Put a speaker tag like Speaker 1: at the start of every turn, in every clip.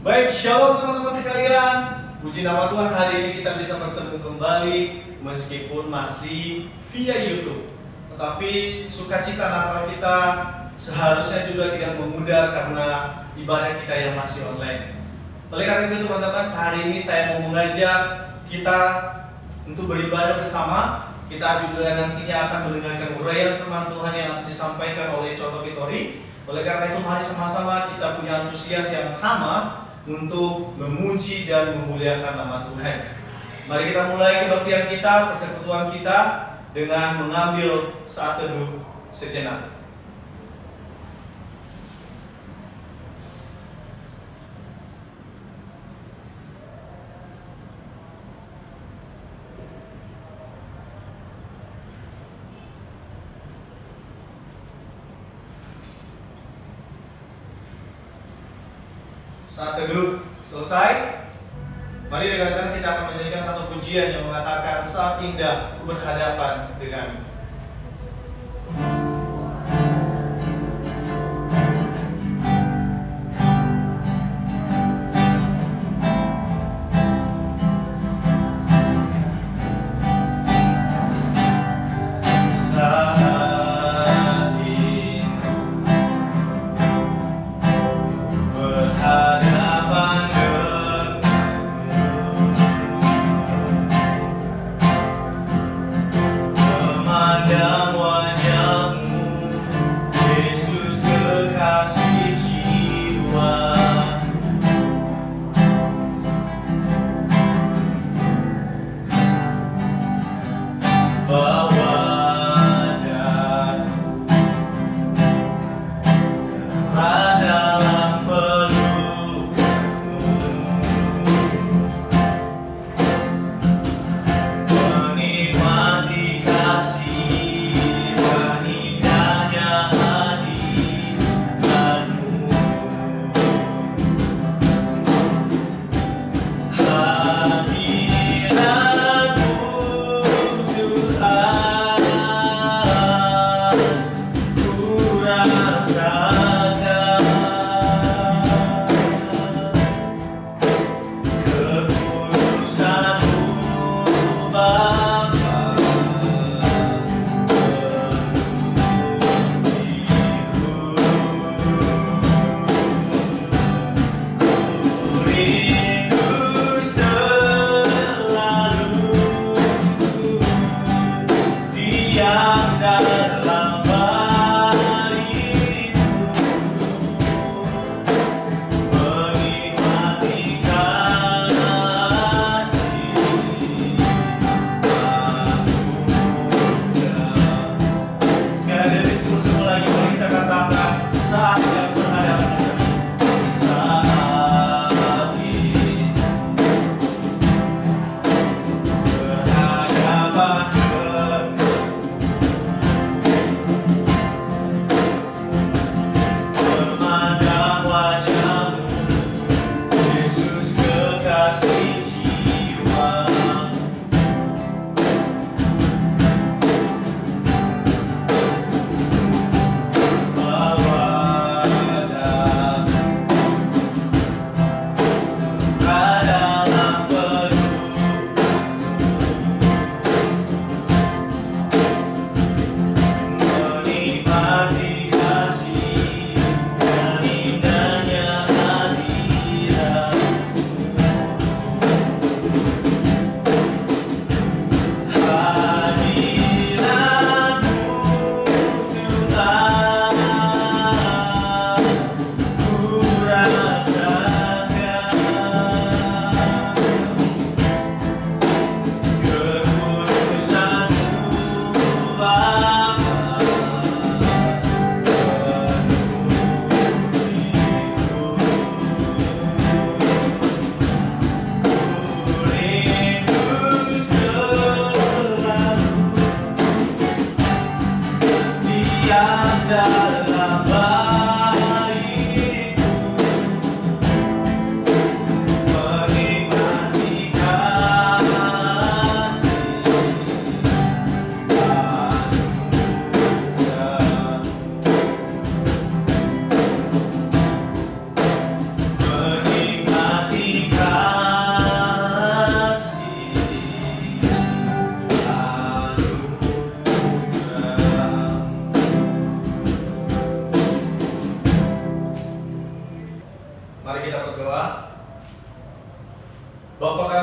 Speaker 1: Baik, shalom teman-teman sekalian. Puji nama Tuhan, hari ini kita bisa bertemu kembali meskipun masih via YouTube. Tetapi sukacita Natal kita seharusnya juga tidak memudar karena ibadah kita yang masih online. Oleh karena itu teman-teman, hari ini saya mau mengajak kita untuk beribadah bersama. Kita juga nantinya akan mendengarkan uraian firman Tuhan yang akan disampaikan oleh Coto Pitori. Oleh karena itu mari sama-sama kita punya antusias yang sama untuk memuji dan memuliakan nama Tuhan. Mari kita mulai kebaktian kita, persekutuan kita dengan mengambil saat teduh sejenak. Saat teduh selesai. Mari dengarkan, kita akan menyanyikan satu pujian yang mengatakan saat indah ku berhadapan denganmu.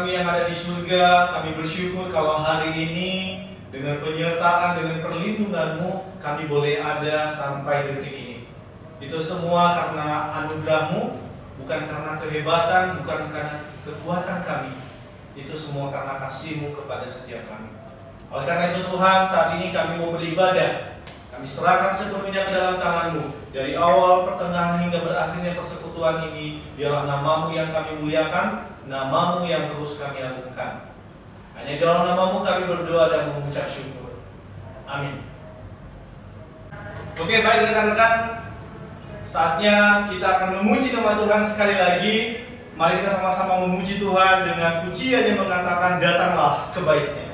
Speaker 1: kami yang ada di surga, kami bersyukur kalau hari ini dengan penyertaan, dengan perlindungan-Mu, kami boleh ada sampai detik ini. Itu semua karena anugerah-Mu, bukan karena kehebatan, bukan karena kekuatan kami. Itu semua karena kasih-Mu kepada setiap kami. Oleh karena itu Tuhan, saat ini kami mau beribadah. Kami serahkan sepenuhnya ke dalam tangan-Mu. Dari awal, pertengahan, hingga berakhirnya persekutuan ini, biarlah nama-Mu yang kami muliakan, nama-Mu yang terus kami agungkan. Hanya di dalam nama-Mu kami berdoa dan mengucap syukur. Amin. Oke, baik rekan-rekan. Saatnya kita akan memuji nama Tuhan sekali lagi. Mari kita sama-sama memuji Tuhan dengan pujian yang mengatakan, datanglah kebaiknya.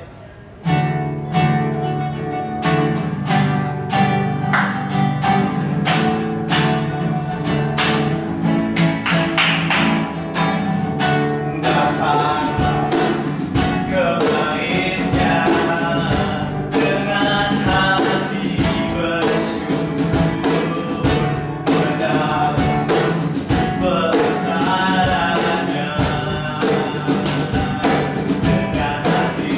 Speaker 2: Dengan hati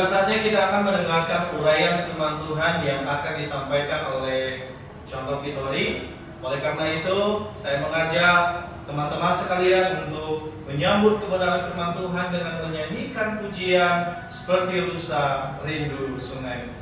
Speaker 1: Tiba saatnya kita akan mendengarkan uraian firman Tuhan yang akan disampaikan oleh John Pitori. Oleh karena itu, saya mengajak teman-teman sekalian untuk menyambut kebenaran firman Tuhan dengan menyanyikan pujian seperti rusa rindu sungai.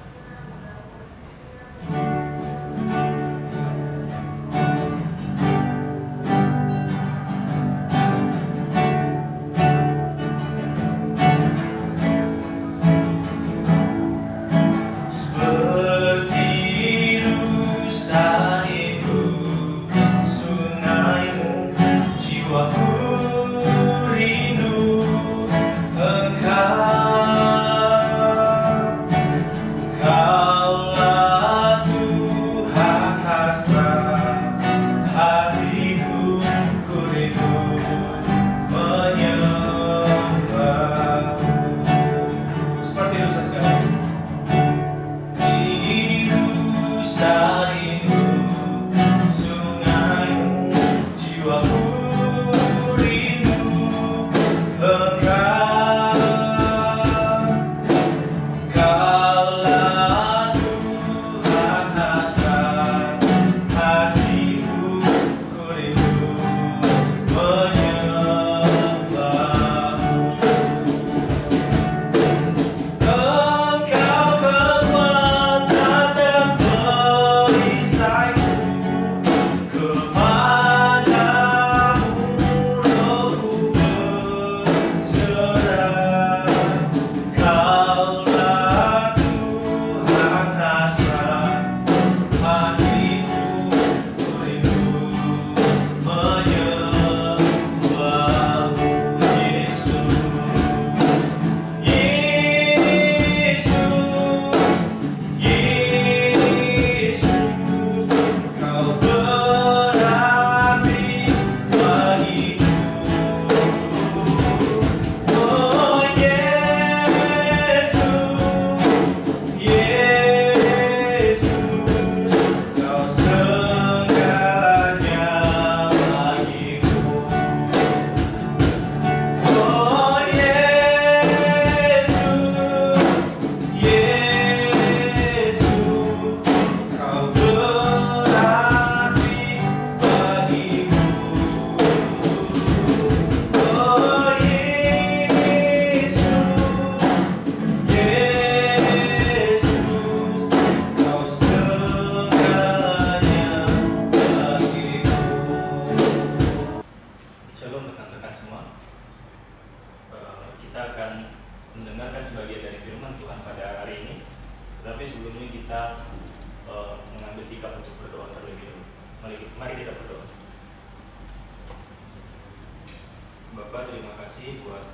Speaker 2: Bapak, terima kasih buat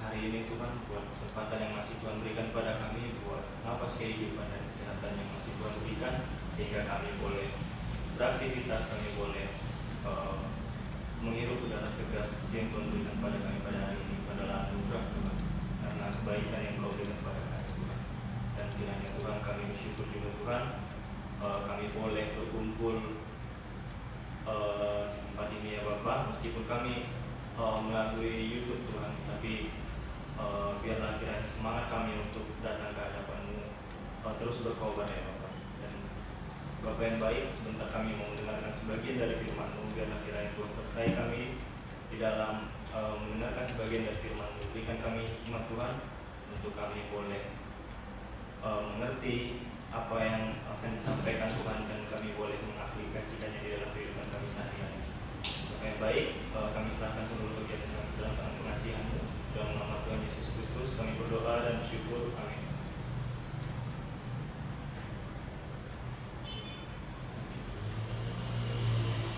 Speaker 2: hari ini Tuhan, buat kesempatan yang masih Tuhan berikan pada kami, buat napas kehidupan dan kesehatan yang masih Tuhan berikan, sehingga kami boleh beraktivitas, kami boleh menghirup udara segar seperti yang Tuhan berikan pada kami pada hari ini. Adalah anugerah Tuhan, karena kebaikan yang Kau berikan pada kami Tuhan. Dan kiranya Tuhan, kami bersyukur juga Tuhan, kami boleh berkumpul di tempat ini ya Bapak, meskipun kami melalui YouTube Tuhan, tapi biarlah kiranya semangat kami untuk datang ke hadapan-Mu terus berkobar ya Bapak. Dan Bapak yang baik, sebentar kami mau mendengarkan sebagian dari firman-Mu, biarlah kiranya Tuhan sertai kami di dalam mendengarkan sebagian dari firman-Mu. Berikan kami iman Tuhan, untuk kami boleh mengerti apa yang akan disampaikan Tuhan, dan kami boleh mengaplikasikannya di dalam kehidupan kami sehari-hari. Bapak yang baik, kami serahkan seluruh kegiatan kami dalam tangan pengasihan-Mu. Dalam nama Tuhan Yesus Kristus kami berdoa dan bersyukur. Amin.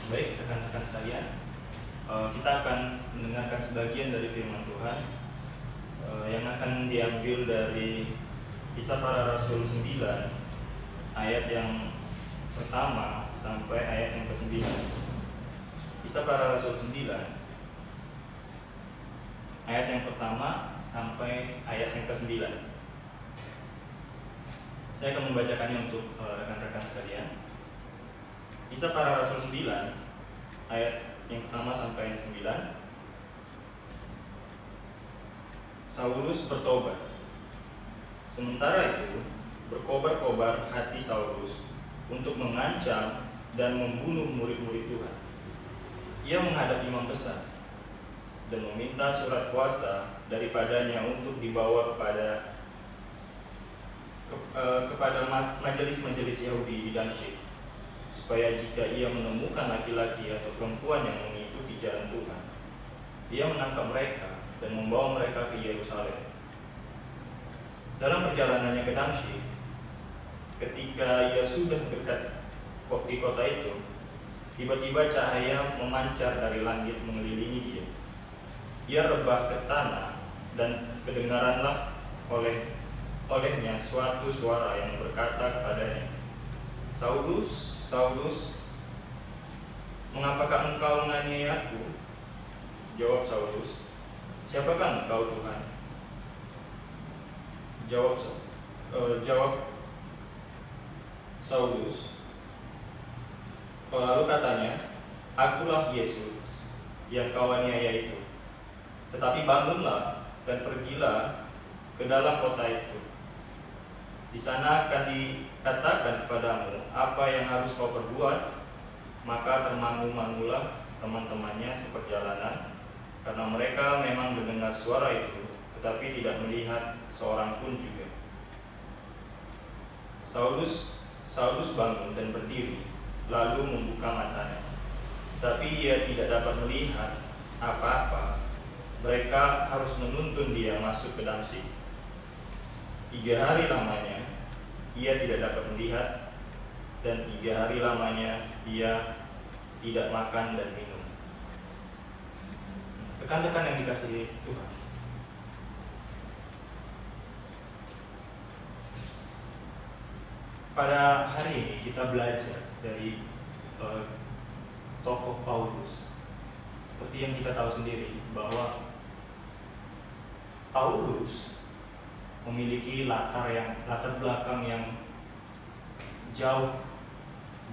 Speaker 2: Baik, rekan-rekan sekalian, kita akan mendengarkan sebagian dari firman Tuhan yang akan diambil dari Kisah Para Rasul 9 ayat yang pertama sampai ayat yang ke-9. Kisah Para Rasul 9 ayat yang pertama sampai ayat yang ke-9. Saya akan membacakannya untuk rekan-rekan sekalian. Kisah Para Rasul 9 ayat yang pertama sampai yang 9. Saulus bertobat. Sementara itu, berkobar-kobar hati Saulus untuk mengancam dan membunuh murid-murid Tuhan. Ia menghadap imam besar dan meminta surat kuasa daripadanya untuk dibawa kepada majelis-majelis Yahudi di Damsyik, supaya jika ia menemukan laki-laki atau perempuan yang mengikuti jalan Tuhan, ia menangkap mereka dan membawa mereka ke Yerusalem. Dalam perjalanannya ke Damsyik, ketika ia sudah dekat di kota itu, tiba-tiba cahaya memancar dari langit mengelilingi dia. Ia rebah ke tanah dan kedengaranlah olehnya suatu suara yang berkata kepadanya, "Saulus, Saulus, mengapakah engkau menganiaya aku?" Jawab Saulus, "Siapakah engkau, Tuhan?" Jawab Saulus. Lalu katanya, "Akulah Yesus yang kau aniaya itu. Tetapi bangunlah dan pergilah ke dalam kota itu. Di sana akan dikatakan kepadamu apa yang harus kau perbuat." Maka termangu-mangulah teman-temannya seperjalanan, karena mereka memang mendengar suara itu, tetapi tidak melihat seorang pun juga. Saulus bangun dan berdiri, lalu membuka matanya. Tapi ia tidak dapat melihat apa-apa. Mereka harus menuntun dia masuk ke Damsyik. 3 hari lamanya ia tidak dapat melihat, dan 3 hari lamanya ia tidak makan dan minum. Rekan-rekan yang dikasihi Tuhan, pada hari ini kita belajar dari tokoh Paulus. Seperti yang kita tahu sendiri bahwa Paulus memiliki latar belakang yang jauh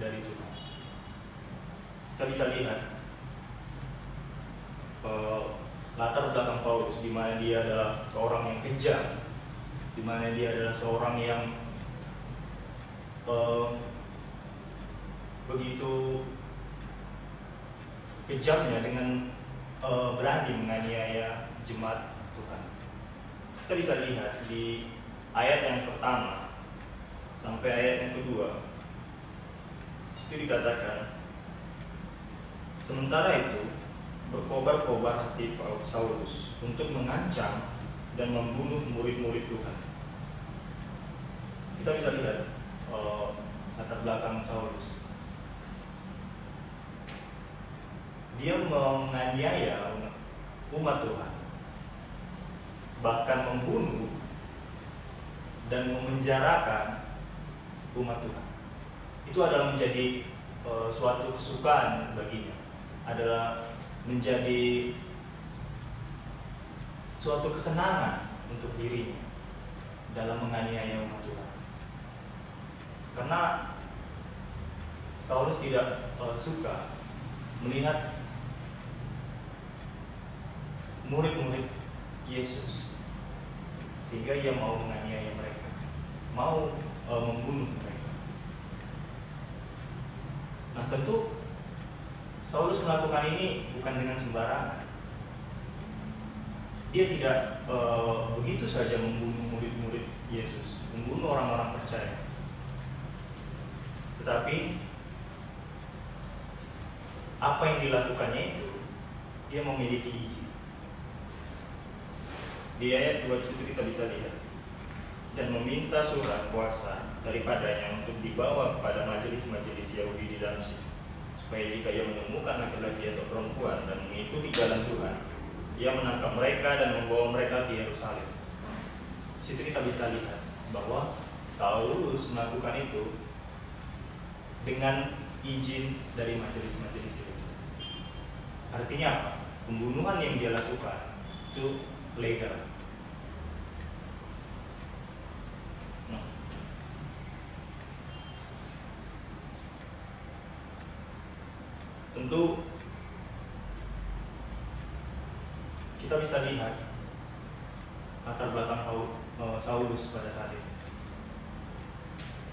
Speaker 2: dari Tuhan. Kita bisa lihat latar belakang Paulus, di mana dia adalah seorang yang kejam, di mana dia adalah seorang yang begitu kejamnya dengan berani menganiaya jemaat Tuhan. Kita bisa lihat di ayat yang pertama sampai ayat yang kedua. Di situ dikatakan, sementara itu berkobar-kobar hati Saulus untuk mengancam dan membunuh murid-murid Tuhan. Kita bisa lihat latar belakang Saulus. Dia menganiaya umat Tuhan, bahkan membunuh dan memenjarakan umat Tuhan. Itu adalah menjadi suatu kesukaan baginya, adalah menjadi suatu kesenangan untuk dirinya dalam menganiaya umat Tuhan. Karena Saulus tidak suka melihat murid-murid Yesus, sehingga ia mau menganiaya mereka, mau membunuh mereka. Nah, tentu Saulus melakukan ini bukan dengan sembarangan. Dia tidak begitu saja membunuh murid-murid Yesus, membunuh orang-orang percaya. Tetapi apa yang dilakukannya itu, dia memiliki izin. Di ayat 2 situ kita bisa lihat, dan meminta surat kuasa daripadanya untuk dibawa kepada majelis-majelis Yahudi di Damsyik, supaya jika ia menemukan laki-laki atau perempuan dan mengikuti jalan Tuhan, ia menangkap mereka dan membawa mereka ke Yerusalem. Di situ kita bisa lihat bahwa Saulus melakukan itu dengan izin dari majelis-majelis itu. Artinya apa? Pembunuhan yang dia lakukan itu legal. Nah, tentu kita bisa lihat latar belakang Saulus pada saat itu,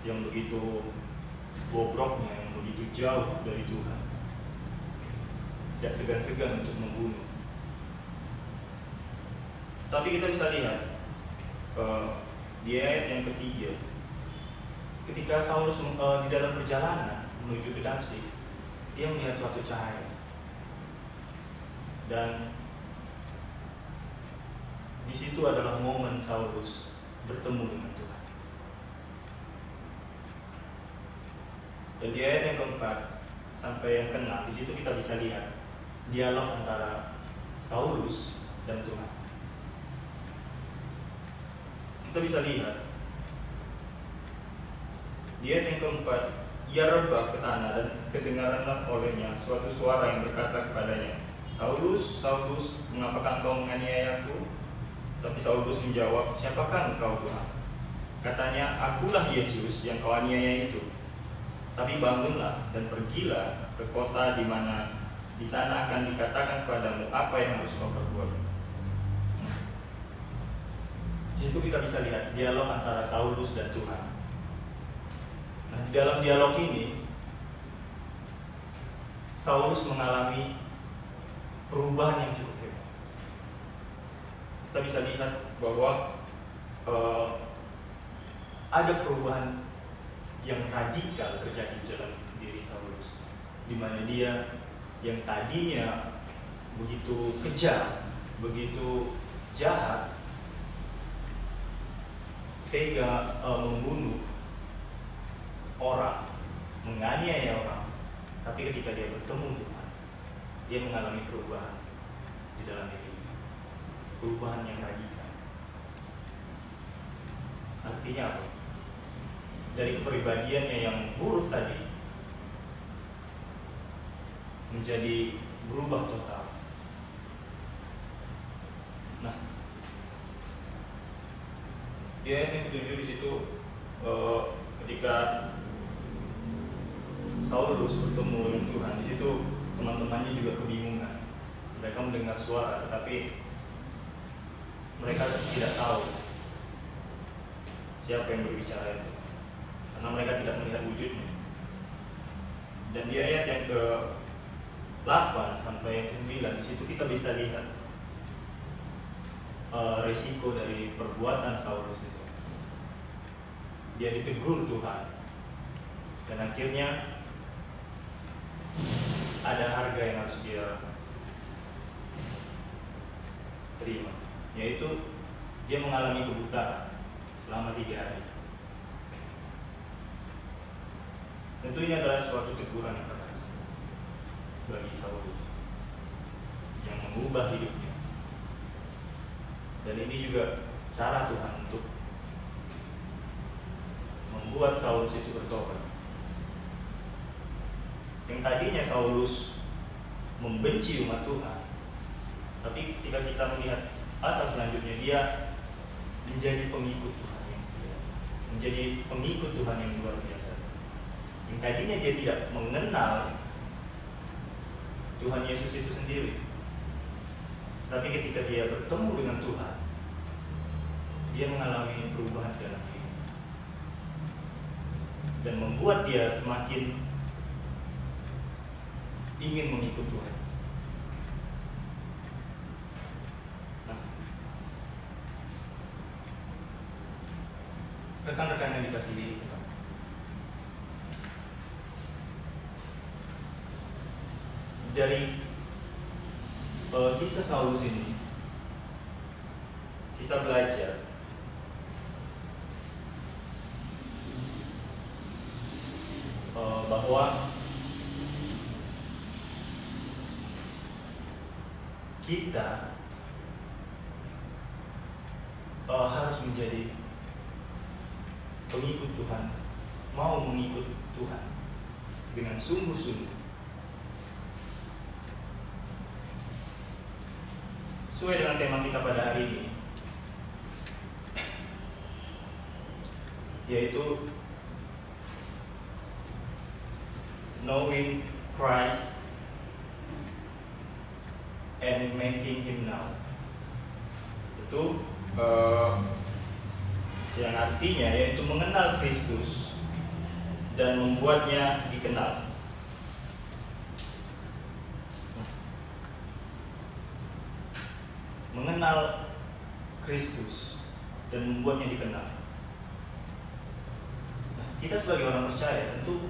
Speaker 2: yang begitu bobroknya, yang begitu jauh dari Tuhan, tidak segan-segan untuk membunuh. Tapi kita bisa lihat di ayat yang ketiga, ketika Saulus di dalam perjalanan menuju ke Damsyik, dia melihat suatu cahaya, dan di situ adalah momen Saulus bertemu dengan Tuhan. Dan di ayat yang keempat sampai yang keenam, di situ kita bisa lihat dialog antara Saulus dan Tuhan. Kita bisa lihat di ayat yang keempat, ia rebah ke tanah dan kedengaranlah olehnya suatu suara yang berkata kepadanya, Saulus, Saulus, mengapakah engkau menganiayaku? Tapi Saulus menjawab, siapakah engkau Tuhan? Katanya, akulah Yesus yang kau aniaya itu. Tapi bangunlah dan pergilah ke kota di mana di sana akan dikatakan kepadamu apa yang harus kau perbuat. Di situ kita bisa lihat dialog antara Saulus dan Tuhan. Nah, di dalam dialog ini Saulus mengalami perubahan yang cukup hebat. Kita bisa lihat bahwa ada perubahan yang radikal terjadi dalam diri Saulus, di mana dia yang tadinya begitu kejam, begitu jahat, tega membunuh orang, menganiaya orang, tapi ketika dia bertemu Tuhan, dia mengalami perubahan di dalam dirinya, perubahan yang radikal. Artinya apa? Dari kepribadiannya yang buruk tadi menjadi berubah total. Nah, di ayat yang ke-7 di situ ketika Saulus bertemu dengan Tuhan, di situ teman-temannya juga kebingungan. Mereka mendengar suara, tetapi mereka tidak tahu siapa yang berbicara itu, karena mereka tidak melihat wujudnya. Dan di ayat yang ke-8 sampai yang ke-9 di situ kita bisa lihat resiko dari perbuatan Saulus itu. Dia ditegur Tuhan, dan akhirnya ada harga yang harus dia terima, yaitu dia mengalami kebutaan selama 3 hari. Tentu ini adalah suatu teguran yang keras bagi Saulus yang mengubah hidupnya. Dan ini juga cara Tuhan untuk membuat Saulus itu bertobat. Yang tadinya Saulus membenci umat Tuhan, tapi ketika kita melihat pasal selanjutnya, dia menjadi pengikut Tuhan yang setia, menjadi pengikut Tuhan yang luar biasa. Yang tadinya dia tidak mengenal Tuhan Yesus itu sendiri, tapi ketika dia bertemu dengan Tuhan, dia mengalami perubahan dalam diri dan membuat dia semakin ingin mengikut Tuhan. Nah, rekan-rekan yang dikasihi Tuhan, dari kisah Saulus ini kita belajar bahwa kita harus menjadi pengikut Tuhan, mau mengikut Tuhan dengan sungguh-sungguh, sesuai dengan tema kita pada hari ini, yaitu knowing Christ and making Him known. Itu yang artinya yaitu mengenal Kristus dan membuatnya dikenal. Mengenal Kristus dan membuatnya dikenal. Nah, kita sebagai orang percaya tentu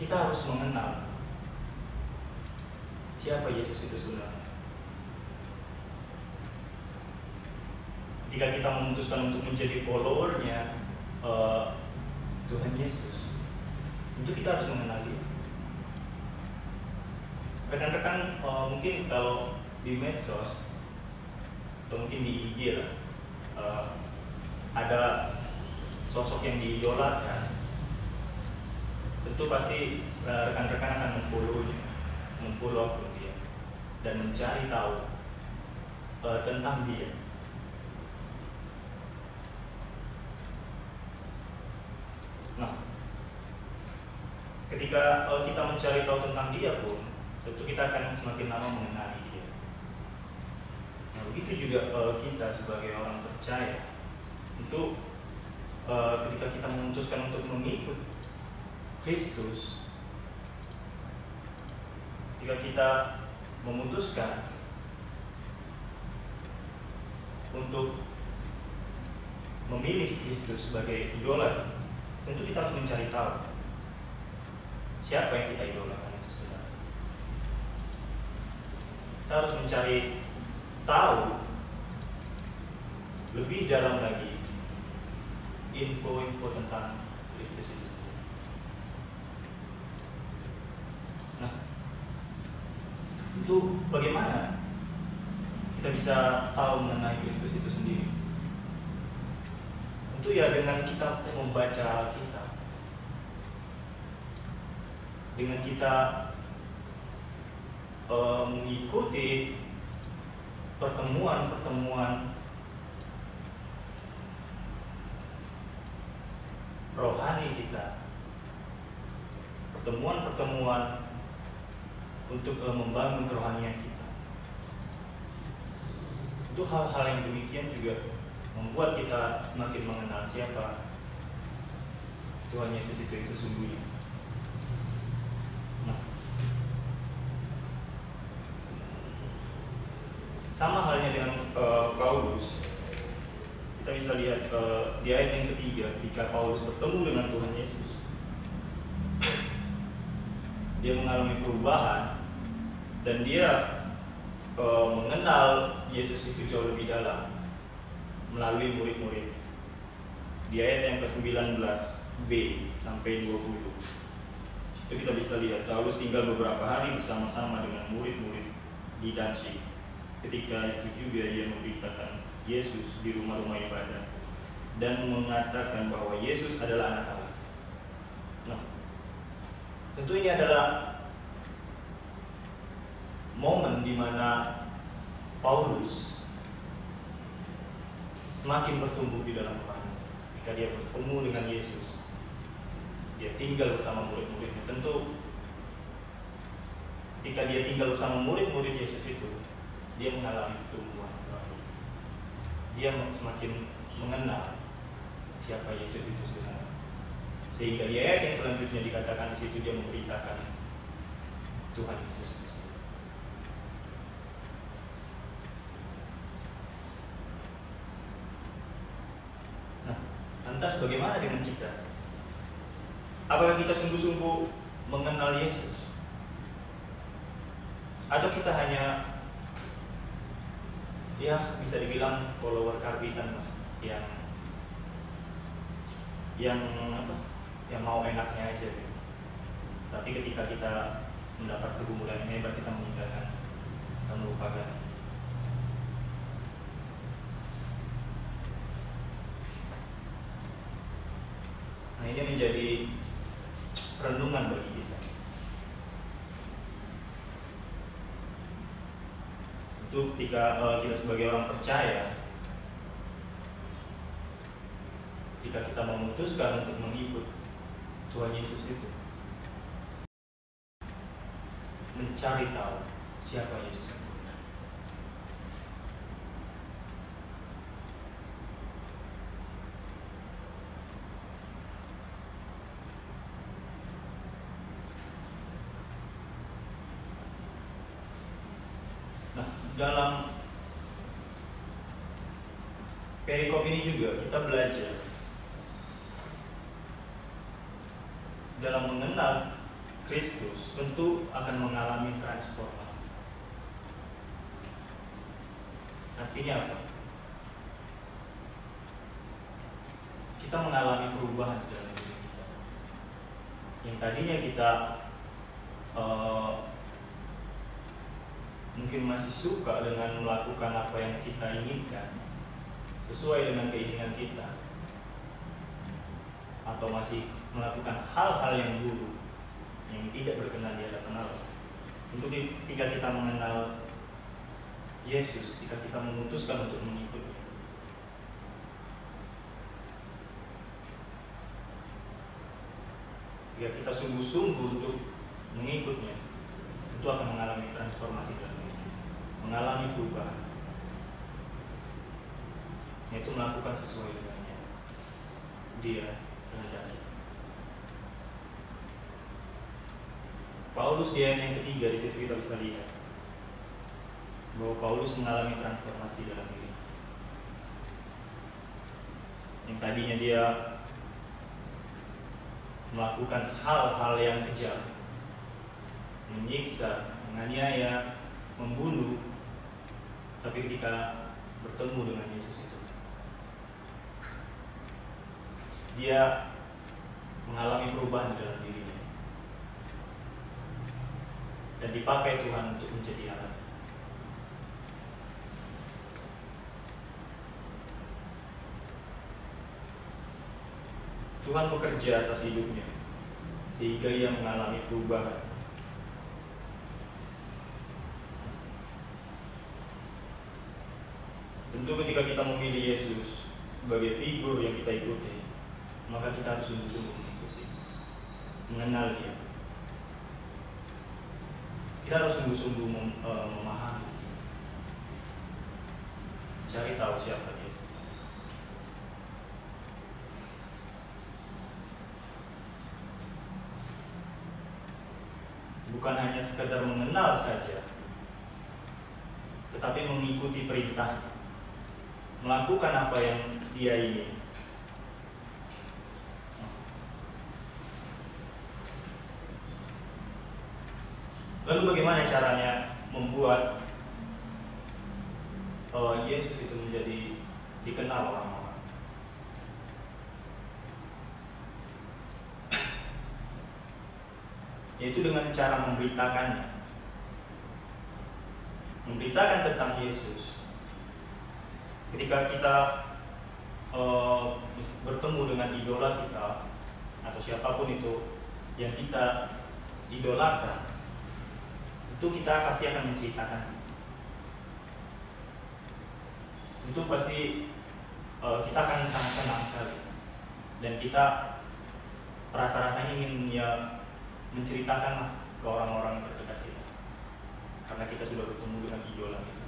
Speaker 2: kita harus mengenal siapa Yesus itu sebenarnya. Ketika kita memutuskan untuk menjadi followernya Tuhan Yesus, tentu kita harus mengenal Dia. Rekan-rekan mungkin kalau di medsos atau mungkin di IG lah, ada sosok yang diidolakan, tentu pasti rekan-rekan akan memfollow akun dia dan mencari tahu tentang dia. Nah, ketika kita mencari tahu tentang dia pun, tentu kita akan semakin lama mengenali dia. Nah, begitu juga kita sebagai orang percaya, tentu ketika kita memutuskan untuk mengikut Kristus, ketika kita memutuskan untuk memilih Kristus sebagai idola, tentu kita harus mencari tahu siapa yang kita idolakan itu sebenarnya. Kita harus mencari tahu lebih dalam lagi info-info tentang Kristus itu. Nah, itu bagaimana kita bisa tahu mengenai Kristus itu sendiri? Tentu ya dengan kita membaca Alkitab, dengan kita mengikuti pertemuan-pertemuan rohani kita, pertemuan-pertemuan untuk membangun kerohanian kita. Itu hal-hal yang demikian juga membuat kita semakin mengenal siapa Tuhan Yesus itu yang sesungguhnya. Nah, sama halnya dengan Paulus, kita bisa lihat di ayat yang ketiga, ketika Paulus bertemu dengan Tuhan Yesus, dia mengalami perubahan dan dia mengenal Yesus itu jauh lebih dalam melalui murid-murid. Di ayat yang ke-19b sampai 20, itu kita bisa lihat Saulus tinggal beberapa hari bersama-sama dengan murid-murid di Damsyik. Ketika itu juga ia memberitakan Yesus di rumah-rumah ibadah dan mengatakan bahwa Yesus adalah anak Allah. Nah, tentu ini adalah momen di mana Paulus semakin bertumbuh di dalam Tuhan. Ketika dia bertemu dengan Yesus, dia tinggal bersama murid-muridnya. Tentu ketika dia tinggal bersama murid-murid Yesus itu, dia mengalami pertumbuhan. Dia semakin mengenal siapa Yesus itu sebenarnya. Sehingga di ayat yang selanjutnya dikatakan di situ dia memberitakan Tuhan Yesus. Lantas bagaimana dengan kita? Apakah kita sungguh-sungguh mengenal Yesus? Atau kita hanya bisa dibilang follower karbitan lah, yang mau enaknya aja gitu. Tapi ketika kita mendapat pergumulan yang hebat, kita meninggalkan, kita melupakan. Nah, ini menjadi renungan bagi kita. Itu ketika kita sebagai orang percaya, ketika kita memutuskan untuk mengikut Tuhan Yesus itu, mencari tahu siapa Yesus itu. dalam perikop ini juga kita belajar dalam mengenal Kristus tentu akan mengalami transformasi. Artinya apa? Kita mengalami perubahan dalam diri kita. Yang tadinya kita mungkin masih suka dengan melakukan apa yang kita inginkan sesuai dengan keinginan kita, atau masih melakukan hal-hal yang buruk yang tidak berkenan di hadapan Allah. Untuk ketika kita mengenal Yesus, ketika kita memutuskan untuk mengikutnya, ketika kita sungguh-sungguh untuk mengikutnya, itu akan mengalami transformasi dalam diri kita, mengalami perubahan, yaitu melakukan sesuai dengannya Dia kehendaki. Paulus di ayat yang ketiga, di situ kita bisa lihat bahwa Paulus mengalami transformasi dalam diri. Yang tadinya dia melakukan hal-hal yang kejam, menyiksa, menganiaya, membunuh, tapi ketika bertemu dengan Yesus itu, dia mengalami perubahan dalam dirinya dan dipakai Tuhan untuk menjadi alat. Tuhan bekerja atas hidupnya sehingga ia mengalami perubahan. Tentu ketika kita memilih Yesus sebagai figur yang kita ikuti, maka kita harus sungguh-sungguh mengikuti, mengenal Dia. Kita harus sungguh-sungguh memahami, cari tahu siapa Dia. Bukan hanya sekedar mengenal saja, tetapi mengikuti perintah, melakukan apa yang Dia ingin. Lalu bagaimana caranya membuat Yesus itu menjadi dikenal orang-orang? Yaitu dengan cara memberitakannya, memberitakan tentang Yesus. Ketika kita bertemu dengan idola kita atau siapapun itu yang kita idolakan, itu kita pasti akan menceritakan. Itu pasti kita akan sangat senang sekali, dan kita rasa-rasanya ingin menceritakan ke orang-orang terdekat kita, karena kita sudah bertemu dengan idola kita.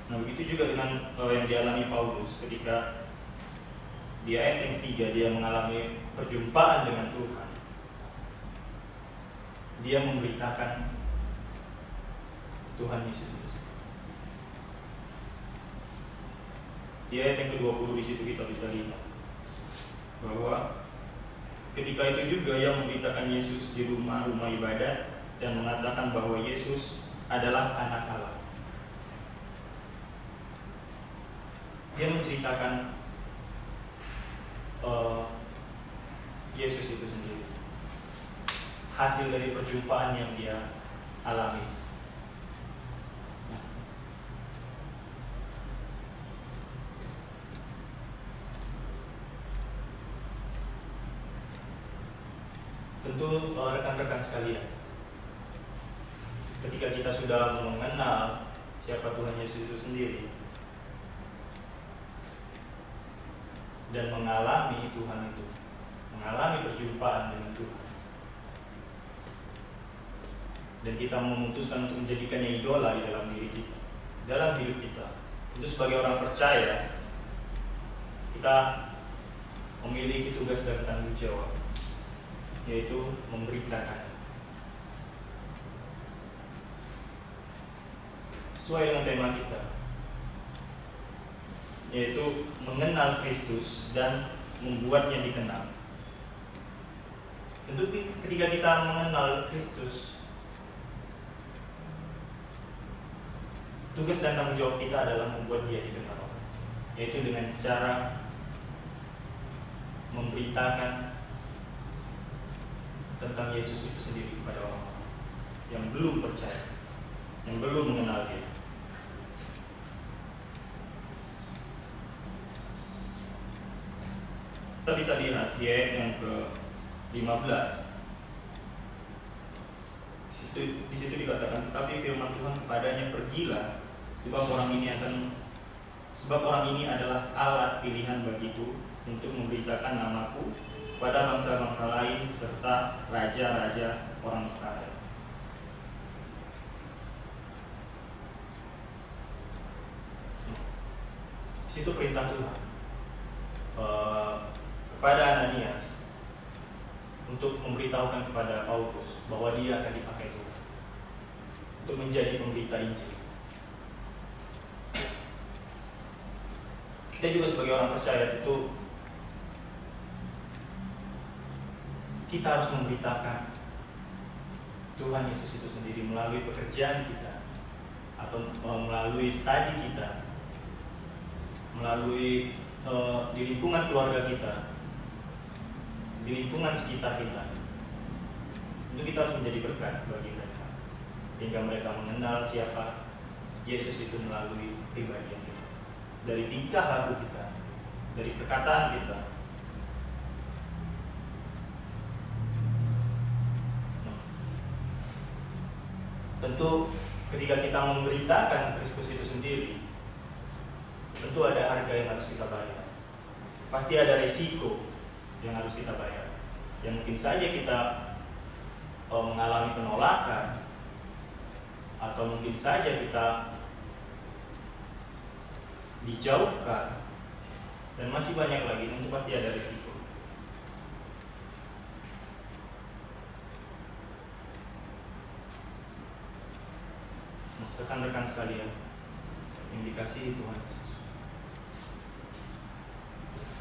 Speaker 2: Nah, begitu juga dengan yang dialami Paulus ketika di ayat yang ketiga dia mengalami perjumpaan dengan Tuhan. Dia memberitakan Tuhan Yesus. Di ayat yang ke-20 di situ kita bisa lihat bahwa ketika itu juga ia memberitakan Yesus di rumah-rumah ibadat dan mengatakan bahwa Yesus adalah anak Allah. Dia menceritakan Yesus itu sendiri, hasil dari perjumpaan yang dia alami. Tentu rekan-rekan sekalian, ketika kita sudah mengenal siapa Tuhan Yesus itu sendiri dan mengalami Tuhan itu, mengalami perjumpaan dengan Tuhan, dan kita memutuskan untuk menjadikannya idola di dalam diri kita, dalam hidup kita, itu sebagai orang percaya kita memiliki tugas dan tanggung jawab yaitu memberitakan. Sesuai dengan tema kita, yaitu mengenal Kristus dan membuatnya dikenal. Tentu ketika kita mengenal Kristus, tugas dan tanggung jawab kita adalah membuat dia dikenal, yaitu dengan cara memberitakan tentang Yesus itu sendiri kepada orang-orang yang belum percaya, yang belum mengenal dia. Kita bisa lihat di ayat yang ke-15. Di situ dikatakan, tetapi firman Tuhan kepadanya, pergilah, sebab orang ini adalah alat pilihan bagiku untuk memberitakan namaku pada bangsa-bangsa lain serta raja-raja orang Israel. Di situ perintah Tuhan kepada Ananias untuk memberitahukan kepada Paulus bahwa dia akan dipakai Tuhan untuk menjadi pemberita Injil. Kita juga sebagai orang percaya itu kita harus memberitakan Tuhan Yesus itu sendiri melalui pekerjaan kita, atau melalui studi kita, melalui di lingkungan keluarga kita, di lingkungan sekitar kita. Itu kita harus menjadi berkat bagi mereka, sehingga mereka mengenal siapa Yesus itu melalui pribadi kita, dari tingkah laku kita, dari perkataan kita. Tentu ketika kita memberitakan Kristus itu sendiri, tentu ada harga yang harus kita bayar. Pasti ada risiko yang harus kita bayar. Yang mungkin saja kita mengalami penolakan, atau mungkin saja kita dijauhkan, dan masih banyak lagi. Tentu pasti ada risiko. Rekan-rekan sekalian yang dikasihi Tuhan Yesus,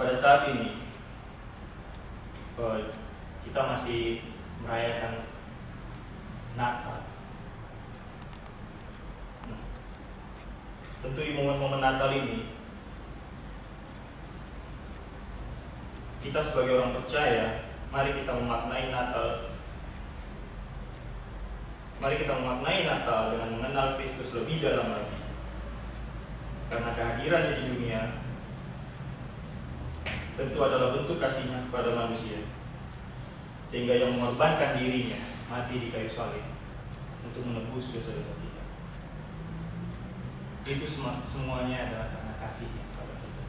Speaker 2: pada saat ini kita masih merayakan Natal. Tentu di momen-momen Natal ini kita sebagai orang percaya, mari kita memaknai Natal. Mari kita memaknai Natal dengan mengenal Kristus lebih dalam lagi. Karena kehadirannya di dunia tentu adalah bentuk kasihnya kepada manusia, sehingga yang mengorbankan dirinya mati di kayu salib untuk menebus dosa-dosa kita. Itu semuanya adalah karena kasihnya kepada kita.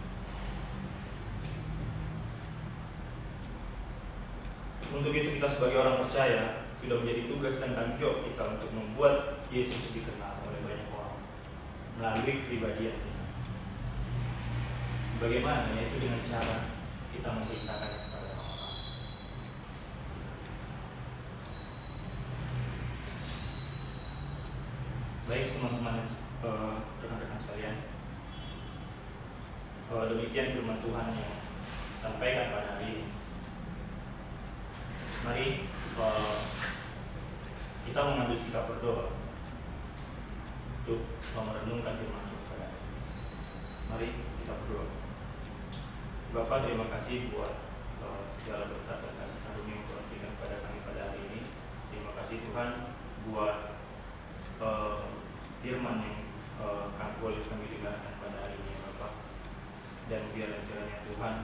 Speaker 2: Untuk itu kita sebagai orang percaya sudah menjadi tugas dan tanggung jawab kita untuk membuat Yesus dikenal oleh banyak orang melalui kepribadian kita. Bagaimana? Yaitu dengan cara kita memberitakan kepada orang-orang. Baik teman-teman, rekan-rekan sekalian, demikian firman Tuhan yang disampaikan pada hari ini. Mari kita mengambil sikap berdoa untuk merenungkan firman Tuhan pada hari ini. Mari kita berdoa. Bapa, terima kasih buat segala berkat dan kasih karunia yang Tuhan berikan kepada kami pada hari ini. Terima kasih Tuhan buat firman yang boleh kami dengarkan pada hari ini, Bapak. Dan biarlah kiranya Tuhan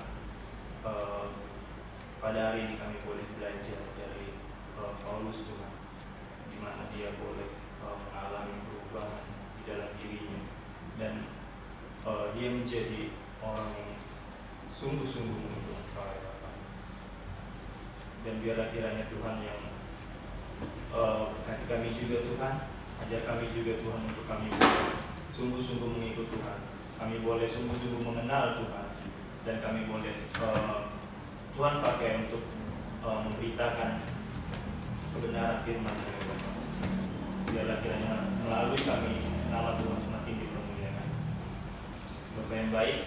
Speaker 2: pada hari ini kami boleh belajar dari Paulus, Tuhan, di mana dia boleh mengalami perubahan di dalam dirinya, dan dia menjadi orang yang sungguh-sungguh mengikut Engkau, ya Bapak. Dan biarlah kiranya Tuhan yang berkati kami juga, Tuhan. Ajar kami juga, Tuhan, untuk kami boleh sungguh-sungguh mengikut Tuhan. Kami boleh sungguh-sungguh mengenal Tuhan, dan kami boleh Tuhan pakai untuk memberitakan kebenaran firman ya Bapak. Biarlah kiranya melalui kami nama Tuhan semakin dipermuliakan. Bapak yang baik,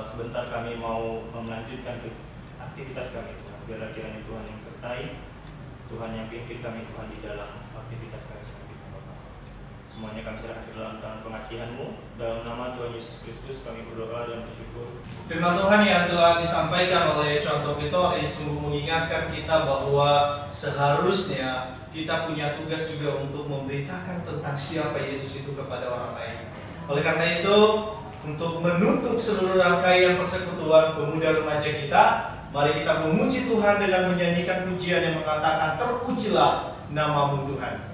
Speaker 2: sebentar kami mau melanjutkan ke aktivitas kami Tuhan. Biarlah kiranya Tuhan yang sertai, Tuhan yang pimpin kami Tuhan di dalam aktivitas kami selanjutnya Bapak. Semuanya kami serahkan ke dalam tangan pengasihan-Mu. Dalam nama Tuhan Yesus Kristus kami berdoa dan bersyukur.
Speaker 1: Firman Tuhan yang telah disampaikan oleh Contoh Vitoris sungguh mengingatkan kita bahwa seharusnya kita punya tugas juga untuk memberitakan tentang siapa Yesus itu kepada orang lain. Oleh karena itu, untuk menutup seluruh rangkaian persekutuan pemuda remaja kita, mari kita memuji Tuhan dengan menyanyikan pujian yang mengatakan, terpujilah nama-Mu Tuhan.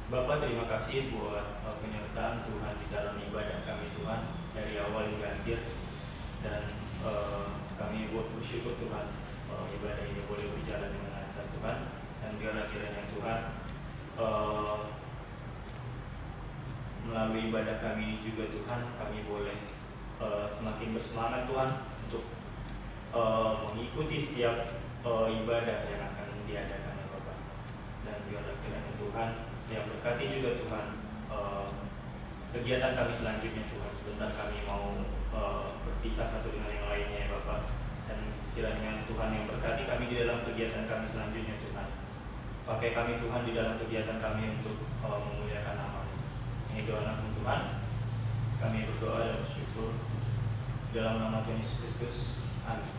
Speaker 2: Bapak, terima kasih buat penyertaan Tuhan di dalam ibadah kami Tuhan dari awal hingga akhir, dan kami buat bersyukur Tuhan ibadah ini boleh berjalan dengan lancar Tuhan, dan biarlah kiranya Tuhan melalui ibadah kami ini juga Tuhan kami boleh semakin bersemangat Tuhan untuk mengikuti setiap ibadah yang akan diadakan ya Bapak, dan biarlah kiranya Tuhan yang berkati juga Tuhan kegiatan kami selanjutnya Tuhan. Sebentar kami mau berpisah satu dengan yang lainnya ya Bapak, dan Kiranya Tuhan yang berkati kami di dalam kegiatan kami selanjutnya Tuhan. Pakai kami Tuhan di dalam kegiatan kami untuk memuliakan nama-Mu. Ini doa anak Tuhan. Kami berdoa dan bersyukur dalam nama Tuhan Yesus Kristus. Amin.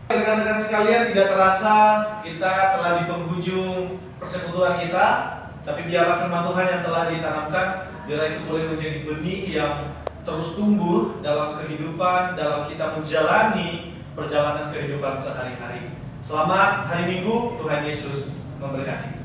Speaker 1: Rekan-rekan sekalian, tidak terasa kita telah di penghujung persekutuan kita, tapi biarlah firman Tuhan yang telah ditanamkan, biarlah itu boleh menjadi benih yang terus tumbuh dalam kehidupan, dalam kita menjalani perjalanan kehidupan sehari-hari. Selamat hari Minggu, Tuhan Yesus memberkati.